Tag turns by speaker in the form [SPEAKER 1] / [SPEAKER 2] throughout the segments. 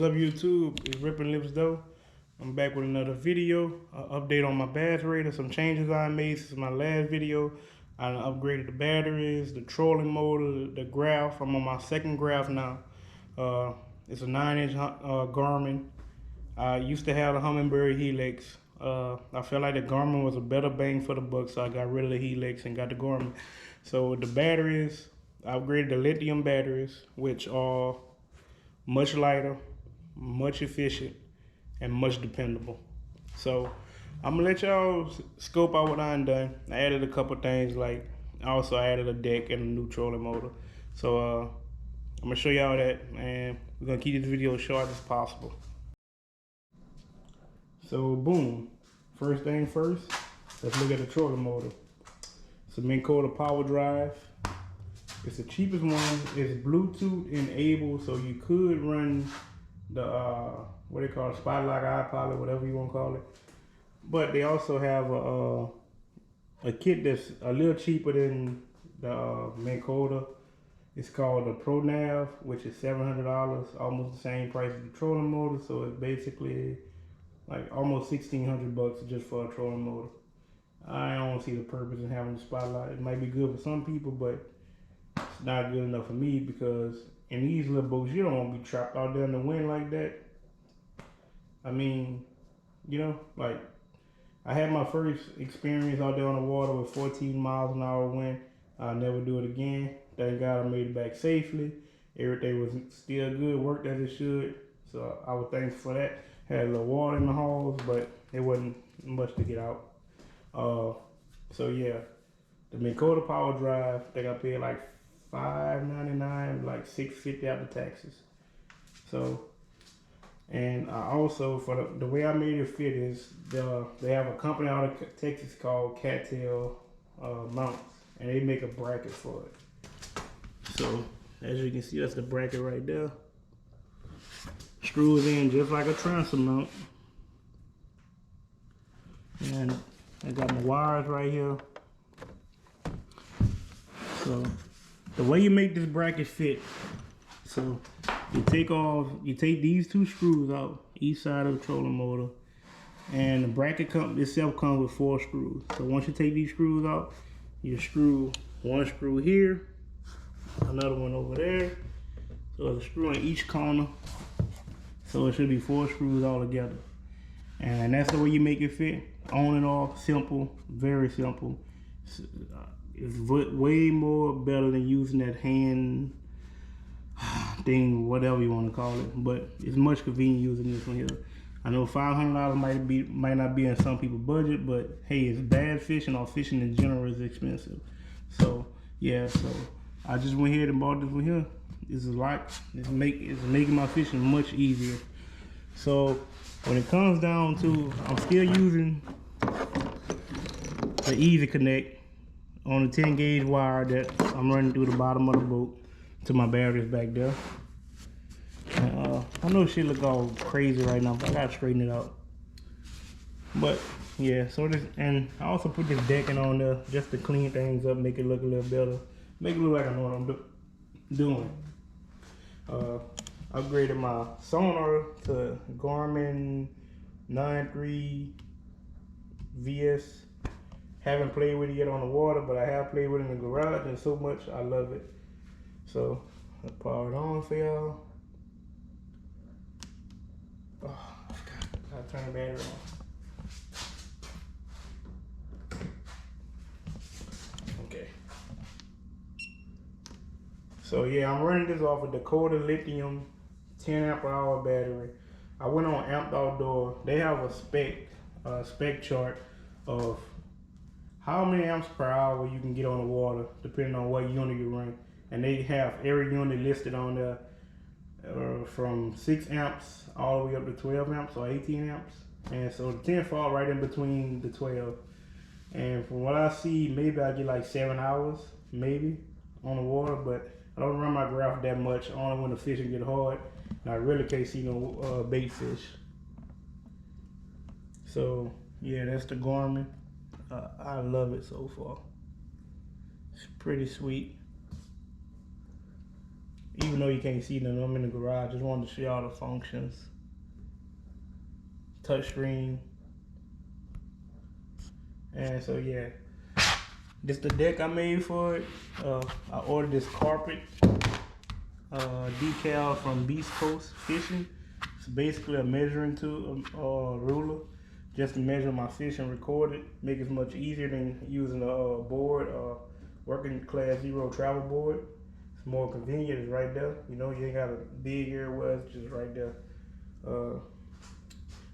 [SPEAKER 1] What's up, YouTube? It's Rippin' Lips Though. I'm back with another video. Update on my bass rate, some changes I made since my last video. I upgraded the batteries, the trolling motor, the graph. I'm on my second graph now. It's a 9-inch Garmin. I used to have a Humminbird Helix. I felt like the Garmin was a better bang for the buck, so I got rid of the Helix and got the Garmin. So the batteries, I upgraded the lithium batteries, which are much lighter, much efficient, and much dependable. So I'm gonna let y'all scope out what I done. I added a couple things, like I also added a deck and a new trolling motor. So I'm gonna show y'all that, and we're gonna keep this video as short as possible. So boom, first thing first, let's look at the trolling motor. It's a Minn Kota power drive. It's the cheapest one. It's Bluetooth enabled, so you could run the what they call it, Spotlight, iPilot, whatever you want to call it. But they also have a kit that's a little cheaper than the Minn Kota. It's called the Pro Nav, which is $700, almost the same price as the trolling motor. So it's basically like almost $1,600 just for a trolling motor. I don't see the purpose in having the Spotlight. It might be good for some people, but it's not good enough for me, because in these little boats, you don't want to be trapped out there in the wind like that. I mean, you know, like I had my first experience out there on the water with 14 miles an hour wind. I'll never do it again. Thank God I made it back safely. Everything was still good, worked as it should. So I was thankful for that. Had a little water in the halls, but it wasn't much to get out. So yeah, the Minn Kota power drive, I think I paid like $5.99, like $6.50 after taxes. So, and I also, for the way I made it fit is, they have a company out of Texas called Cattail Mounts, and they make a bracket for it. So, as you can see, that's the bracket right there. Screws in just like a transom mount. And I got my wires right here. So the way you make this bracket fit, so you take these two screws out each side of the trolling motor, and the bracket itself comes with 4 screws. So once you take these screws out, you screw one screw here, another one over there. So there's a screw in each corner. So it should be 4 screws all together. And that's the way you make it fit. On and off, simple, very simple. It's way more better than using that hand thing, whatever you want to call it. But it's much convenient using this one here. I know $500 might not be in some people's budget, but hey, it's bad fishing, or fishing in general is expensive. So yeah, so I just went ahead and bought this one here. This is like it's making my fishing much easier. So when it comes down to, I'm still using the Easy Connect on the 10 gauge wire that I'm running through the bottom of the boat to my batteries back there. I know shit look all crazy right now, but I gotta straighten it out. But yeah, so this, and I also put this decking on there just to clean things up, make it look a little better, make it look like I know what I'm doing. Upgraded my Sonar to Garmin 9.3 VS. Haven't played with it yet on the water, but I have played with it in the garage, and so much I love it. So I'll power it on for y'all. Oh, I forgot. I'll turn the battery on. Okay. So yeah, I'm running this off a Dakota lithium 10 amp hour battery. I went on Amped Outdoor. They have a spec chart of how many amps per hour you can get on the water, depending on what unit you run. And they have every unit listed on there, from 6 amps all the way up to 12 amps or 18 amps. And so the 10 fall right in between the 12. And from what I see, maybe I get like 7 hours, maybe, on the water, but I don't run my graph that much, only when the fishing get hard. And I really can't see no bait fish. So yeah, that's the Garmin. I love it so far. It's pretty sweet. Even though you can't see them, I'm in the garage. Just wanted to show y'all the functions. Touchscreen. And so yeah, this the deck I made for it. I ordered this carpet decal from Beast Coast Fishing. It's basically a measuring tool, ruler, just to measure my fish and record it. Make it much easier than using a board, working class 0 travel board. It's more convenient. It's right there. You know, you ain't got to dig everywhere. It's just right there.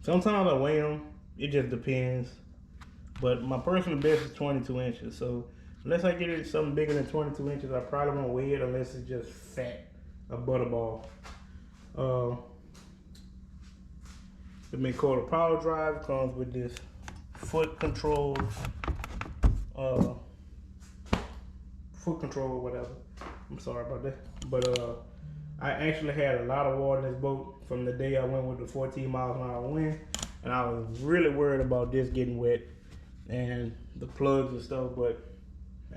[SPEAKER 1] Sometimes I weigh them. It just depends. But my personal best is 22 inches. So unless I get it something bigger than 22 inches, I probably won't weigh it unless it's just fat, a butterball. The Minn-Kota power drive comes with this foot control, or whatever. I'm sorry about that. But I actually had a lot of water in this boat from the day I went with the 14 miles an hour wind, and I was really worried about this getting wet and the plugs and stuff. But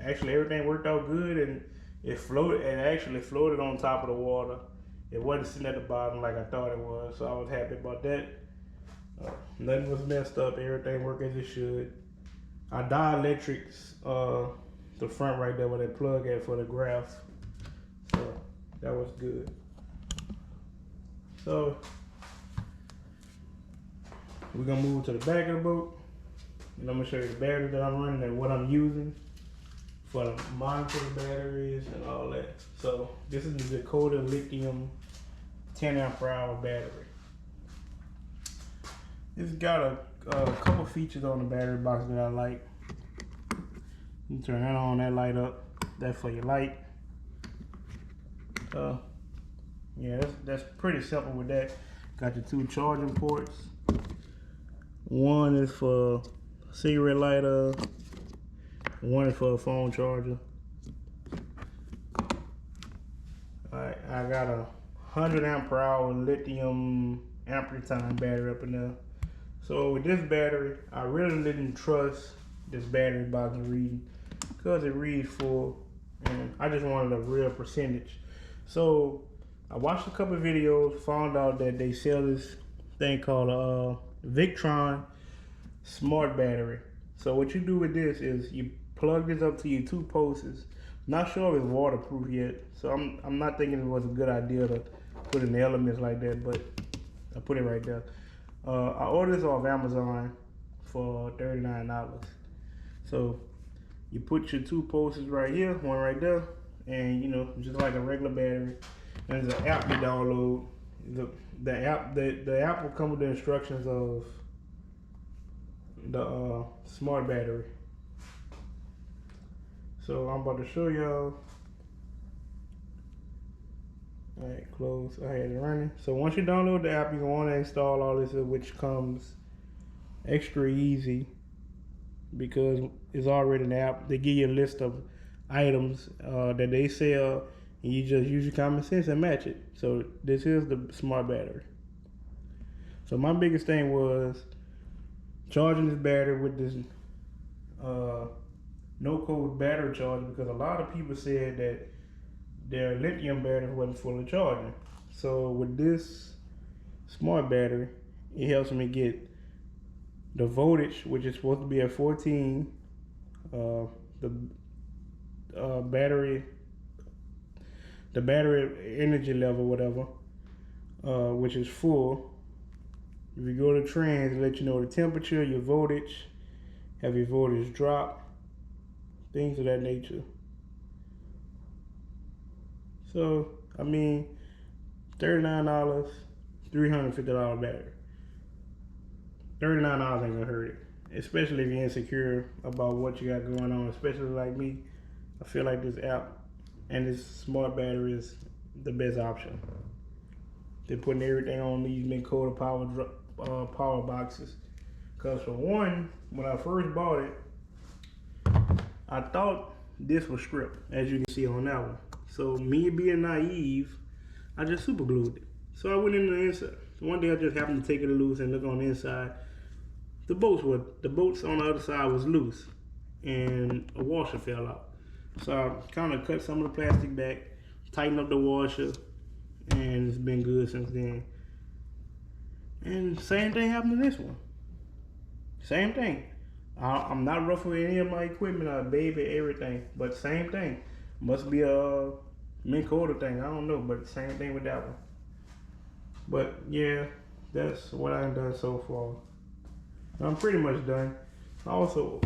[SPEAKER 1] actually everything worked out good, and it floated. It actually floated on top of the water. It wasn't sitting at the bottom like I thought it was, so I was happy about that. Nothing was messed up. Everything worked as it should. I dielectrics the front right there where they plug at for the graph, so that was good. So we're gonna move to the back of the boat, and I'm gonna show you the battery that I'm running and what I'm using for the monitor batteries and all that. So this is the Dakota lithium 10 amp hour battery. It's got a couple features on the battery box that I like. You turn that on, that light up. That's for your light. Yeah, that's pretty simple with that. Got your 2 charging ports. One is for cigarette lighter. One is for a phone charger. Alright, I got a 100 amp hour lithium ampere time battery up in there. So with this battery, I really didn't trust this battery box reading because it reads full, and I just wanted a real percentage. So I watched a couple of videos, found out that they sell this thing called a Victron smart battery. So what you do with this is you plug this up to your 2 posts. Not sure if it's waterproof yet, so I'm not thinking it was a good idea to put in the elements like that, but I put it right there. I ordered this off Amazon for $39. So you put your 2 posts right here, one right there, and you know, just like a regular battery. And there's an app you download. The app will come with the instructions of the smart battery. So I'm about to show y'all. Alright, close. I had it running. So once you download the app, you're going to want to install all this, which comes extra easy because it's already an app. They give you a list of items that they sell, and you just use your common sense and match it. So this is the smart battery. So my biggest thing was charging this battery with this no-code battery charger, because a lot of people said that their lithium battery wasn't fully charging. So with this smart battery, it helps me get the voltage, which is supposed to be at 14, the battery energy level, whatever, which is full. If you go to trans, it lets you know the temperature, your voltage, have your voltage drop, things of that nature. So, I mean, $39, $350 battery. $39 ain't gonna hurt it, especially if you're insecure about what you got going on, especially like me. I feel like this app and this smart battery is the best option. They're putting everything on these Minn-Kota power boxes. Because for one, when I first bought it, I thought this was stripped, as you can see on that one. So me being naive, I just super glued it. So I went in the inside. One day I just happened to take it loose and look on the inside. The bolts on the other side was loose, and a washer fell out. So I kind of cut some of the plastic back, tightened up the washer, and it's been good since then. And same thing happened to this one. Same thing. I'm not ruffling any of my equipment. I baby everything, but same thing. Must be a Minn Kota thing. I don't know, but same thing with that one. But yeah, that's what I've done so far. I'm pretty much done. Also,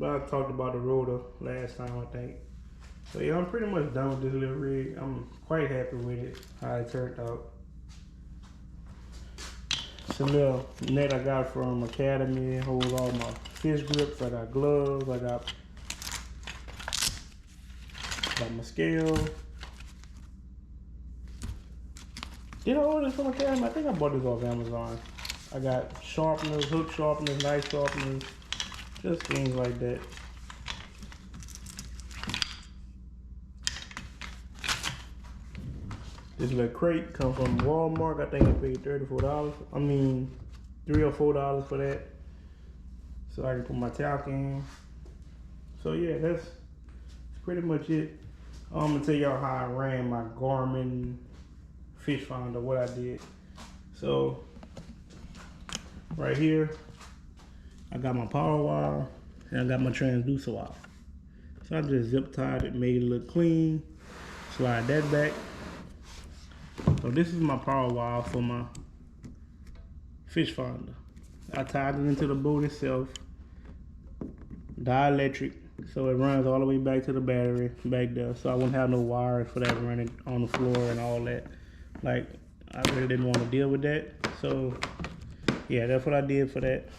[SPEAKER 1] I talked about the rotor last time, I think. So yeah, I'm pretty much done with this little rig. I'm quite happy with it, how it turned out. It's a little net I got from Academy. It holds all my fish grips. I got gloves. I got my scale. Did I order this from Academy? I think I bought this off Amazon. I got sharpeners, hook sharpeners, knife sharpeners, just things like that. This little crate comes from Walmart. I think I paid $34. I mean, $3 or $4 for that. So I can put my talc in. So yeah, that's pretty much it. I'm gonna tell y'all how I ran my Garmin fish finder, what I did. So right here, I got my power wire and I got my transducer wire. So I just zip tied it, made it look clean. Slide that back. So this is my power wire for my fish finder. I tied it into the boat itself, dielectric, so it runs all the way back to the battery back there. So I won't have no wires for that running on the floor and all that. Like, I really didn't want to deal with that. So yeah, that's what I did for that.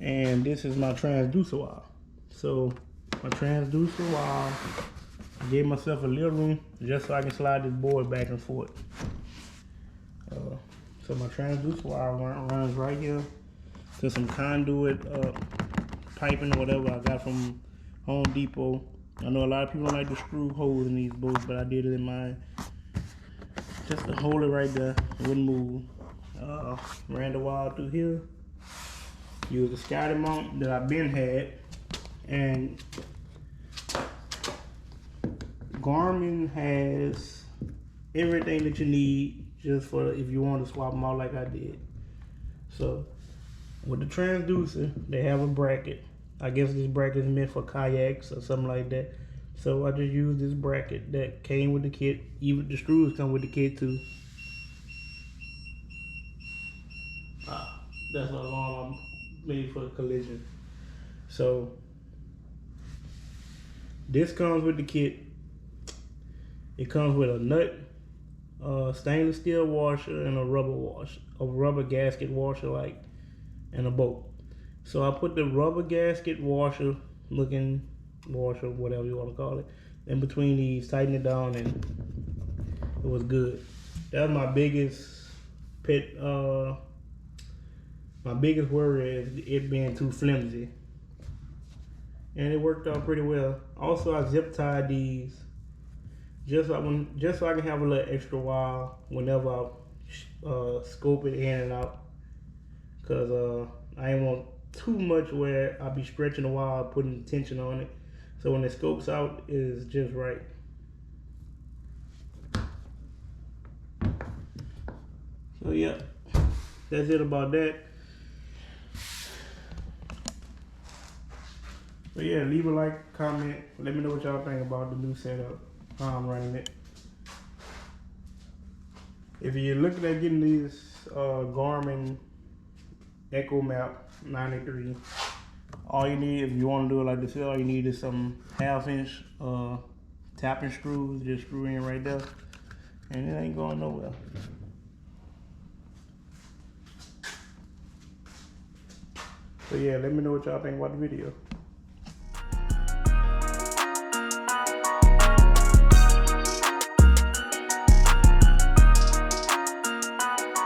[SPEAKER 1] And this is my transducer wire. So my transducer wire, I gave myself a little room just so I can slide this board back and forth. So my transducer wire runs right here to some conduit piping or whatever I got from Home Depot. I know a lot of people don't like to screw holes in these boats, but I did it in mine. Just to hold it right there, it wouldn't move. Ran the wire through here. Used the scouting mount that I've been had, and Garmin has everything that you need just for if you want to swap them out like I did. So with the transducer, they have a bracket. I guess this bracket is meant for kayaks or something like that. So I just used this bracket that came with the kit. Even the screws come with the kit too. That's an alarm made for a collision. So this comes with the kit. It comes with a nut, stainless steel washer, and a rubber gasket washer, like in a boat. So I put the rubber gasket washer, looking washer, whatever you want to call it, in between these, tighten it down, and it was good. That was my biggest pet. My biggest worry is it being too flimsy, and it worked out pretty well. Also, I zip tied these just so I can have a little extra wire whenever I scope it in and out, cause I ain't want too much where I'll be stretching the wire, putting tension on it. So when it scopes out, it's just right. So yeah, that's it about that. So yeah, leave a like, comment, let me know what y'all think about the new setup, how I'm running it. If you're looking at getting these Garmin Echo Map 93, all you need, if you want to do it like this, all you need is some 1/2 inch tapping screws. Just screw in right there, and it ain't going nowhere. So yeah, let me know what y'all think about the video.